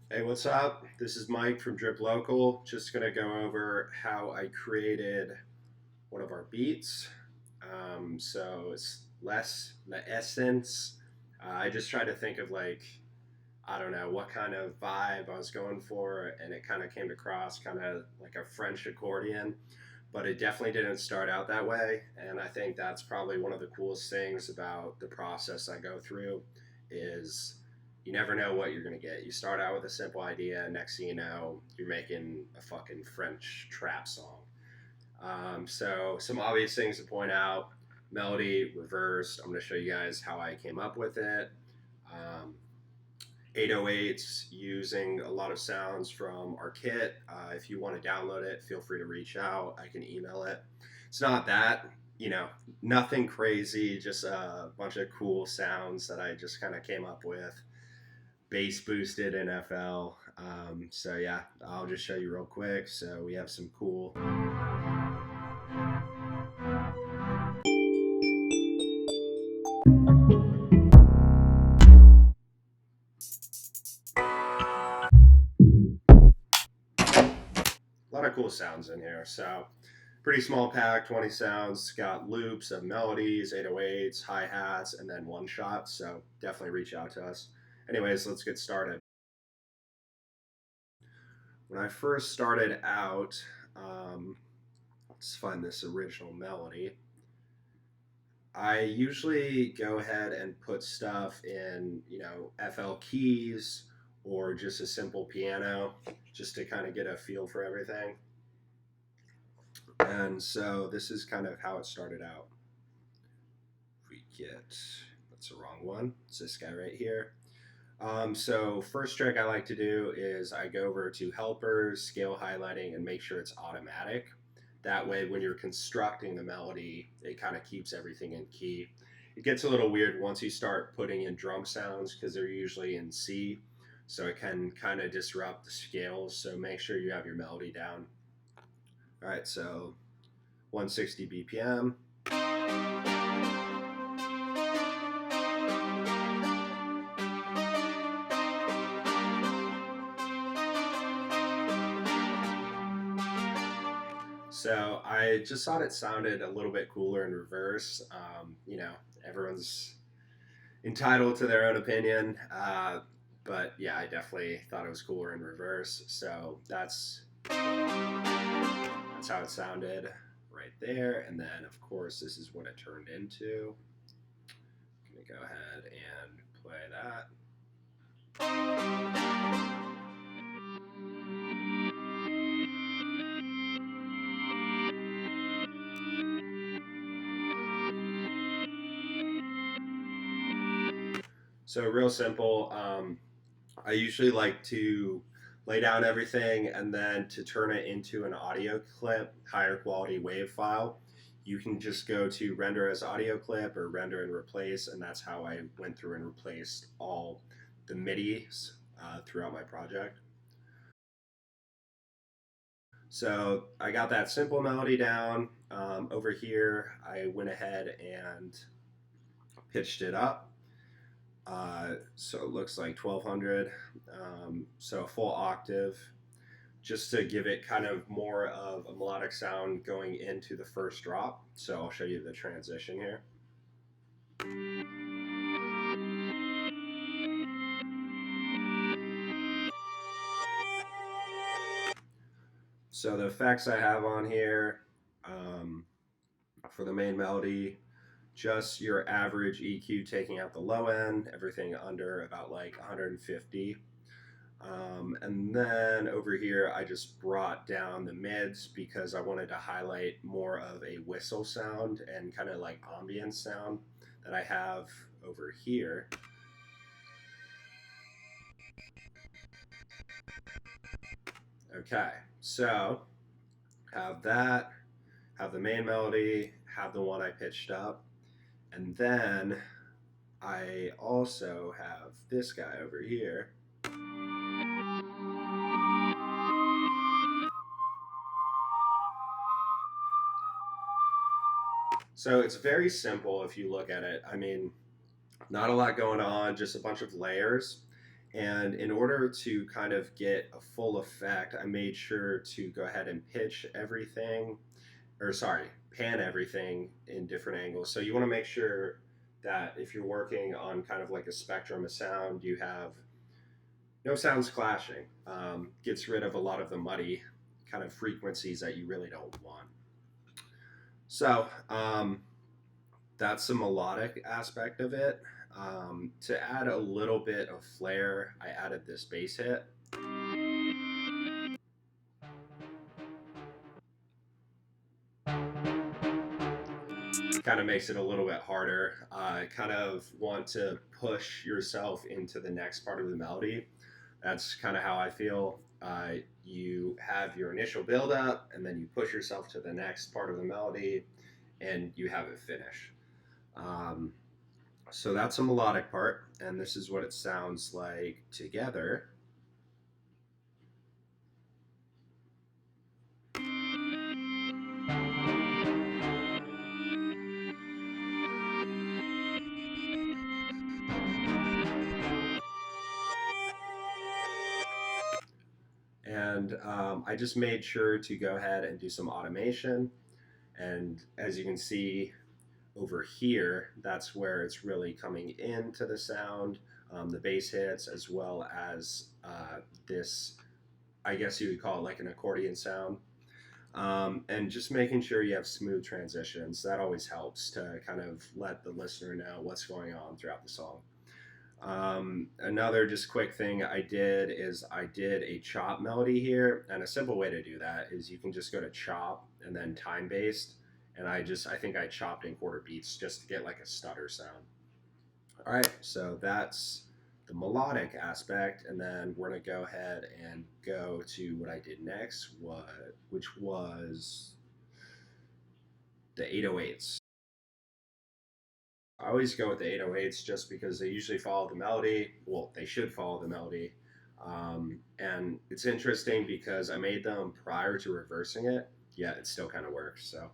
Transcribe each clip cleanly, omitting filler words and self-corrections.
Hey, what's up? This is Mike from Driplocal. Just gonna go over how I created one of our beats. So it's less the essence. I just tried to think of I don't know what kind of vibe I was going for, and it kind of came across kind of like a French accordion, but it definitely didn't start out that way. And I think that's probably one of the coolest things about the process I go through is you never know what you're gonna get. You start out with a simple idea, and next thing you know, you're making a fucking French trap song. So some obvious things to point out: melody, reversed. I'm gonna show you guys how I came up with it. Um, 808s using a lot of sounds from our kit. If you want to download it, feel free to reach out. I can email it. It's not that, you know, nothing crazy, just a bunch of cool sounds that I just kind of came up with. Bass boosted in FL. So yeah, I'll just show you real quick. So we have some cool. A lot of cool sounds in here. So pretty small pack, 20 sounds. Got loops of melodies, 808s, hi-hats, and then one shots. So definitely reach out to us. Anyways, let's get started. When I first started out, let's find this original melody. I usually go ahead and put stuff in, FL keys or just a simple piano just to kind of get a feel for everything. And so this is kind of how it started out. We get, that's the wrong one. It's this guy right here. So first trick I like to do is I go over to helpers, scale highlighting, and make sure it's automatic. That way, when you're constructing the melody, it kind of keeps everything in key. It gets a little weird once you start putting in drum sounds because they're usually in C, so it can kind of disrupt the scales. So make sure you have your melody down. All right, so 160 BPM. So I just thought it sounded a little bit cooler in reverse. Everyone's entitled to their own opinion, but yeah, I definitely thought it was cooler in reverse. So that's how it sounded right there. And then of course this is what it turned into. I'm gonna go ahead and play that. So real simple. I usually like to lay down everything and then to turn it into an audio clip, higher quality WAV file. You can just go to render as audio clip or render and replace, and that's how I went through and replaced all the MIDIs throughout my project. So I got that simple melody down. Over here, I went ahead and pitched it up. So it looks like 1200, so a full octave, just to give it kind of more of a melodic sound going into the first drop. So I'll show you the transition here. So the effects I have on here, um, for the main melody, just your average EQ taking out the low end, everything under about like 150. And then over here, I just brought down the mids because I wanted to highlight more of a whistle sound and kind of like ambient sound that I have over here. Okay, so have that, have the main melody, have the one I pitched up, and then I also have this guy over here. So it's very simple if you look at it. I mean, not a lot going on, just a bunch of layers. And in order to kind of get a full effect, I made sure to go ahead and pitch everything, or sorry, pan everything in different angles. So you want to make sure that if you're working on kind of like a spectrum of sound, you have no sounds clashing. Gets rid of a lot of the muddy kind of frequencies that you really don't want. So that's the melodic aspect of it. To add a little bit of flair, I added this bass hit. Kind of makes it a little bit harder. Kind of want to push yourself into the next part of the melody. That's kind of how I feel. You have your initial build up, and then you push yourself to the next part of the melody, and you have it finish. Um, so that's a melodic part, and this is what it sounds like together. And I just made sure to go ahead and do some automation. And as you can see over here, that's where it's really coming into the sound, the bass hits, as well as this, I guess you would call it like an accordion sound. And just making sure you have smooth transitions. That always helps to kind of let the listener know what's going on throughout the song. Another just quick thing I did is I did a chop melody here, and a simple way to do that is you can just go to chop and then time based, and I think I chopped in quarter beats just to get like a stutter sound. All right, so that's the melodic aspect, and then we're gonna go ahead and go to what I did next, which was the 808s. I always go with the 808s just because they usually follow the melody. Well, they should follow the melody. And it's interesting because I made them prior to reversing it, yet it still kind of works. So,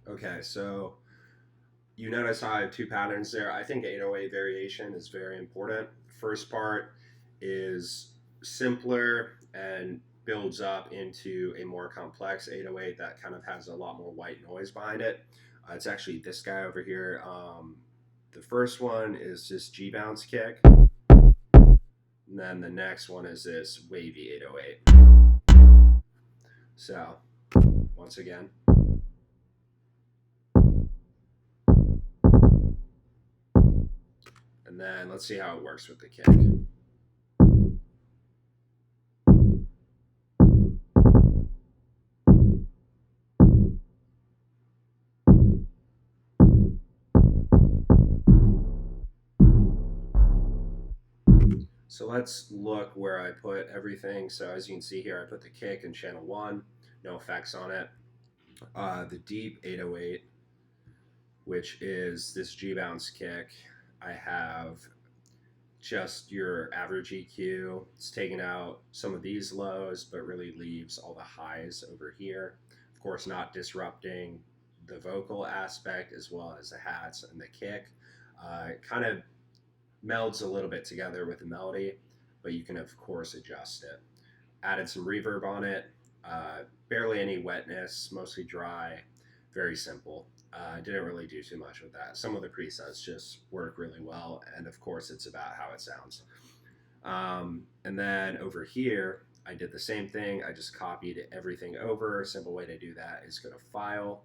okay, so you notice how I have two patterns there. I think 808 variation is very important. First part is simpler and builds up into a more complex 808 that kind of has a lot more white noise behind it. It's actually this guy over here. The first one is this G bounce kick, and then the next one is this wavy 808. So, once again. And then let's see how it works with the kick. So let's look where I put everything. So as you can see here, I put the kick in channel 1, no effects on it. The deep 808, which is this G bounce kick, I have just your average EQ. It's taking out some of these lows, but really leaves all the highs over here. Of course, not disrupting the vocal aspect as well as the hats and the kick. Kind of melds a little bit together with the melody, but you can of course adjust it. Added some reverb on it, barely any wetness, mostly dry, very simple. Didn't really do too much with that. Some of the presets just work really well, and of course it's about how it sounds. And then over here, I did the same thing. I just copied everything over. A simple way to do that is go to File.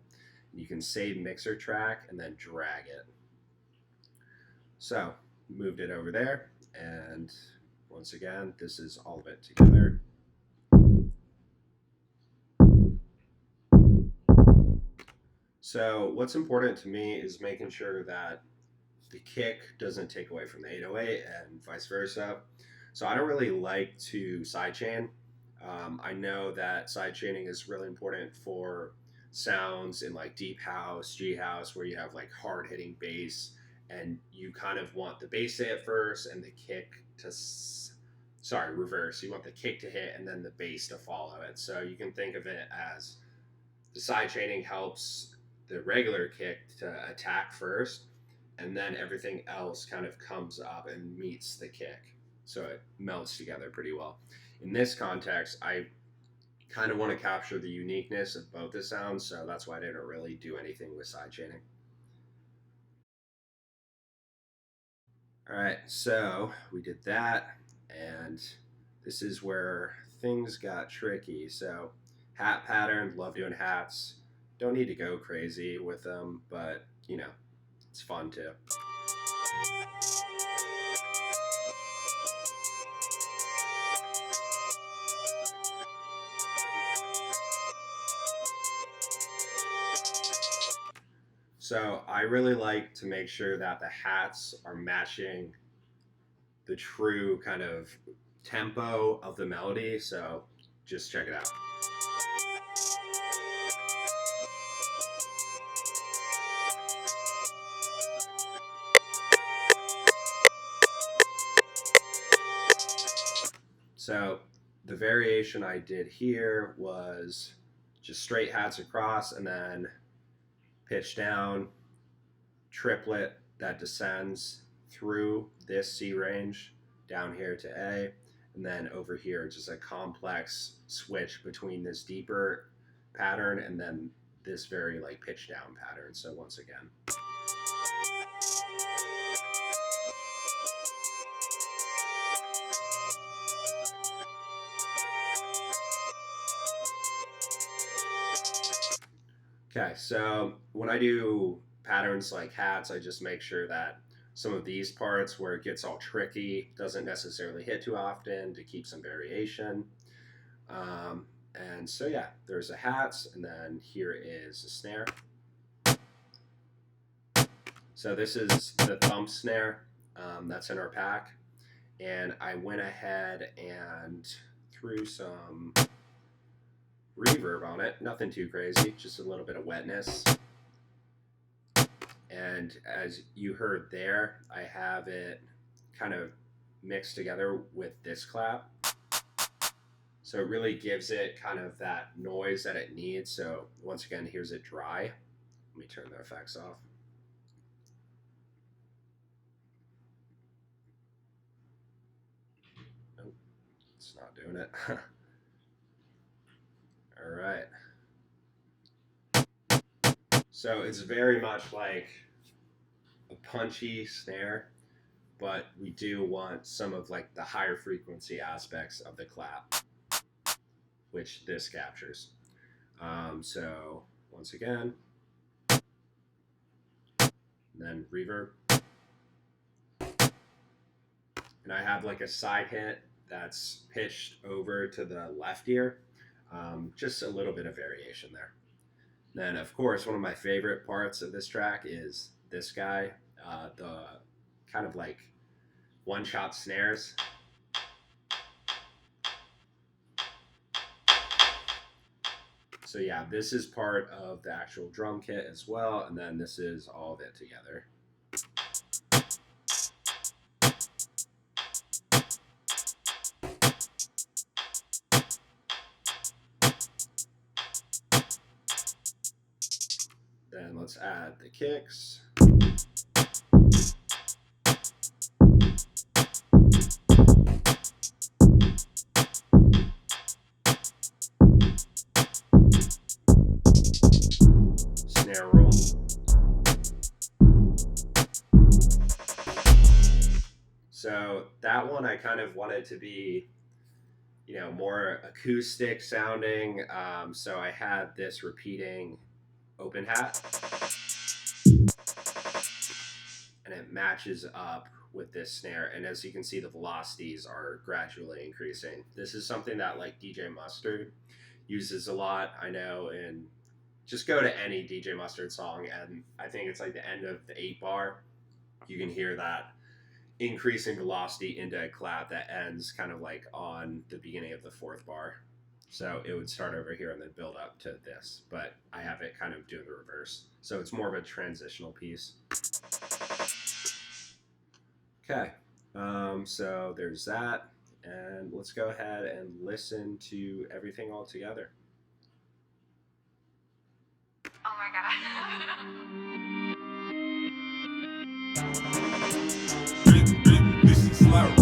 You can save mixer track and then drag it. So moved it over there, and once again, this is all of it together. So what's important to me is making sure that the kick doesn't take away from the 808 and vice versa. So I don't really like to sidechain. I know that sidechaining is really important for sounds in like deep house, G house, where you have like hard hitting bass, and you kind of want the bass to hit first and the kick to sorry, reverse. You want the kick to hit and then the bass to follow it. So you can think of it as the side chaining helps the regular kick to attack first, and then everything else kind of comes up and meets the kick. So it melts together pretty well. In this context, I kind of want to capture the uniqueness of both the sounds, so that's why I didn't really do anything with side chaining. All right, so we did that, and this is where things got tricky. So, hat pattern, love doing hats. Don't need to go crazy with them, but it's fun too. So, I really like to make sure that the hats are matching the true kind of tempo of the melody. So, just check it out. So the variation I did here was just straight hats across and then pitch down, triplet that descends through this C range down here to A, and then over here just a complex switch between this deeper pattern and then this very like pitch down pattern. So once again. Okay, so when I do patterns like hats, I just make sure that some of these parts where it gets all tricky doesn't necessarily hit too often to keep some variation. And so yeah, there's a hats, and then here is a snare. So this is the thump snare that's in our pack, and I went ahead and threw some reverb on it. Nothing too crazy, just a little bit of wetness. And as you heard there, I have it kind of mixed together with this clap. So it really gives it kind of that noise that it needs. So once again, here's it dry. Let me turn the effects off. Nope, it's not doing it. All right. So it's very much like a punchy snare, but we do want some of like the higher frequency aspects of the clap, which this captures. So once again, then reverb. And I have like a side hit that's pitched over to the left ear. Just a little bit of variation there. Then, of course, one of my favorite parts of this track is this guy, the kind of like one-shot snares. So yeah, this is part of the actual drum kit as well, and then this is all of it together. Then let's add the kicks. Snare roll. So that one I kind of wanted to be, more acoustic sounding. So I had this repeating open hat, and it matches up with this snare. And as you can see, the velocities are gradually increasing. This is something that like DJ Mustard uses a lot. I know, and just go to any DJ Mustard song, and I think it's like the end of the 8 bar. You can hear that increasing velocity into a clap that ends kind of like on the beginning of the 4th bar. So it would start over here and then build up to this, but I have it kind of doing the reverse. So it's more of a transitional piece. Okay, so there's that. And let's go ahead and listen to everything all together. Oh my god. This is slow.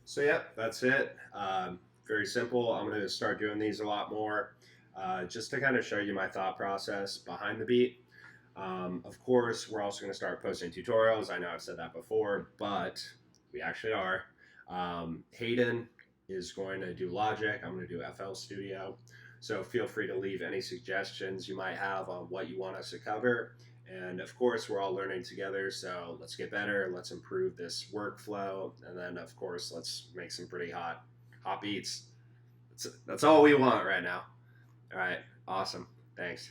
So yeah, that's it. Very simple. I'm going to start doing these a lot more, just to kind of show you my thought process behind the beat. Of course, we're also going to start posting tutorials. I know I've said that before, but we actually are. Hayden is going to do Logic. I'm going to do FL Studio. So feel free to leave any suggestions you might have on what you want us to cover. And of course, we're all learning together. So let's get better. Let's improve this workflow. And then, of course, let's make some pretty hot beats. That's all we want right now. All right. Awesome. Thanks.